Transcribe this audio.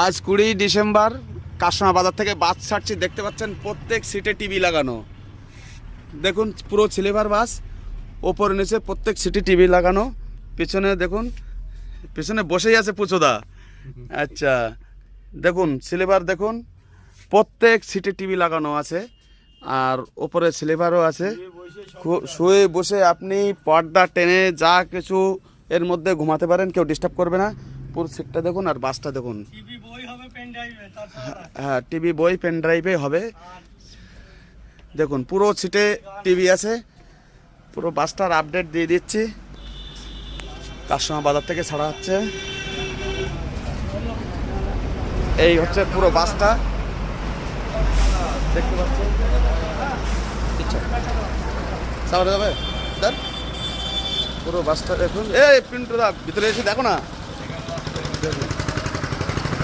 আজ 20 ডিসেম্বর কাশমা বাজার থেকে বাস ছাড়ছি। দেখতে পাচ্ছেন প্রত্যেক সিটে টিভি লাগানো। দেখুন পুরো সিলেভার বাস, ওপরে নিচে প্রত্যেক সিটে টিভি লাগানো। পিছনে দেখুন, পিছনে বসেই আছে পুচোদা। আচ্ছা দেখুন সিলেভার, দেখুন প্রত্যেক সিটে টিভি লাগানো আছে, আর ওপরে সিলেভারও আছে। শুয়ে বসে আপনি পর্দা টেনে যা কিছু এর মধ্যে ঘুমাতে পারেন, কেউ ডিস্টার্ব করবে না। পুরো সিটটা দেখুন আর বাসটা দেখুন। হ্যাঁ, টিভি বই পেন ড্রাইভে হবে। দেখুন পুরো সিটে টিভি আছে। পুরো বাসটার আপডেট দিয়ে দিচ্ছি। কাশমা বাজার থেকে ছাড়া হচ্ছে। এই হচ্ছে পুরো বাসটা, দেখতে পাচ্ছেন। সামনে যাবে পুরো বাসটা দেখুন। এই পিন্টুদা ভিতরে এসে দেখো না, দেখুন